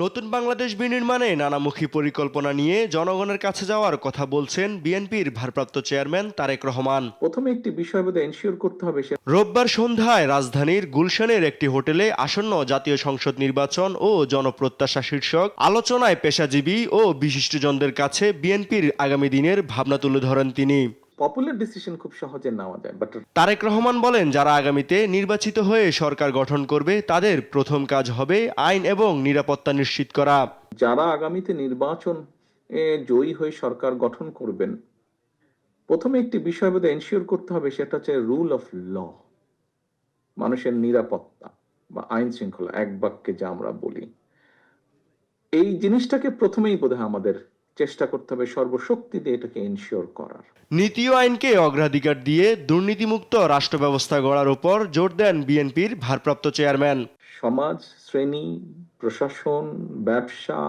নতুন বাংলাদেশ বিনির্মাণে নানামুখী পরিকল্পনা নিয়ে জনগণের কাছে যাওয়ার কথা বলছেন বিএনপির ভারপ্রাপ্ত চেয়ারম্যান তারেক রহমান। প্রথমে একটি বিষয় বোধহয় এনশিওর করতে হবে রোববার সন্ধ্যায় রাজধানীর গুলশানের একটি হোটেলে আসন্ন জাতীয় সংসদ নির্বাচন ও জনপ্রত্যাশা শীর্ষক আলোচনায় পেশাজীবী ও বিশিষ্টজনদের কাছে বিএনপির আগামী দিনের ভাবনা তুলে ধরেন তিনি। পপুলার ডিসিশন খুব সহজে নেওয়া যায়, বাট তারেক রহমান বলেন, যারা আগামীতে নির্বাচিত হয়ে সরকার গঠন করবে তাদের প্রথম কাজ হবে আইন এবং নিরাপত্তা নিশ্চিত করা। যারা আগামীতে নির্বাচন জয়ী হয়ে সরকার গঠন করবেন, প্রথমে একটি বিষয় বোধহয় এনশিওর করতে হবে, সেটা হচ্ছে রুল অফ ল, মানুষের নিরাপত্তা বা আইন শৃঙ্খলা, এক বাক্যে যা আমরা বলি। এই জিনিসটাকে প্রথমেই বোধহয় আমাদের চেষ্টা করতে হবে সর্বশক্তি দিয়ে এটাকে এনশিওর করার। নীতি ও আইনকে অগ্রাধিকার দিয়ে দুর্নীতিমুক্ত রাষ্ট্র ব্যবস্থা গড়ার উপর জোর দেন বিএনপির ভারপ্রাপ্ত চেয়ারম্যান। সমাজ, শ্রেণী, প্রশাসন, ব্যবসা,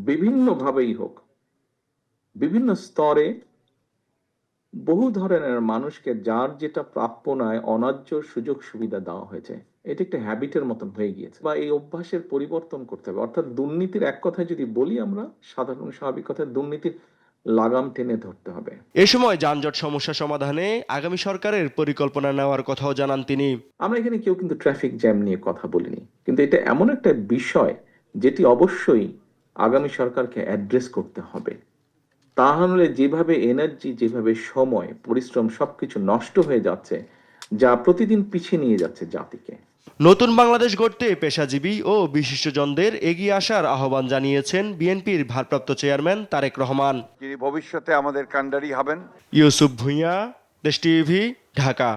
বিভিন্নভাবেই হোক, বিভিন্ন স্তরে বহু ধরনের মানুষকে যার যেটা প্রাপ্য নয় অন্যায্য সুযোগ সুবিধা দেওয়া হয়েছে। এটা একটা হ্যাবিটের মতন হয়ে গিয়েছে, বা এই অভ্যাসের পরিবর্তন করতে হবে। অর্থাৎ দুর্নীতির এক কথায় যদি বলি, আমরা সাধারণ স্বাভাবিক কথায় দুর্নীতির লাগাম টেনে ধরতে হবে। এ সময় যানজট সমস্যা সমাধানে আগামী সরকারের পরিকল্পনা নেওয়ার কথাও জানান তিনি। আমরা এখানে কেউ কিন্তু ট্রাফিক জ্যাম নিয়ে কথা বলিনি, কিন্তু এটা এমন একটা বিষয় যেটি অবশ্যই আগামী সরকারকে অ্যাড্রেস করতে হবে। তাহলে যেভাবে এনার্জি, যেভাবে সময়, পরিশ্রম সবকিছু নষ্ট হয়ে যাচ্ছে, যা প্রতিদিন পিছিয়ে নিয়ে যাচ্ছে জাতিকে। নতুন বাংলাদেশ গড়তে পেশাজীবী ও বিশিষ্টজনদের এগিয়ে আসার আহ্বান জানিয়েছেন বিএনপির ভারপ্রাপ্ত চেয়ারম্যান তারেক রহমান। যিনি ভবিষ্যতে আমাদের কাণ্ডারি হবেন। ইউসুফ ভুঁইয়া, দেশ টিভি, ঢাকা।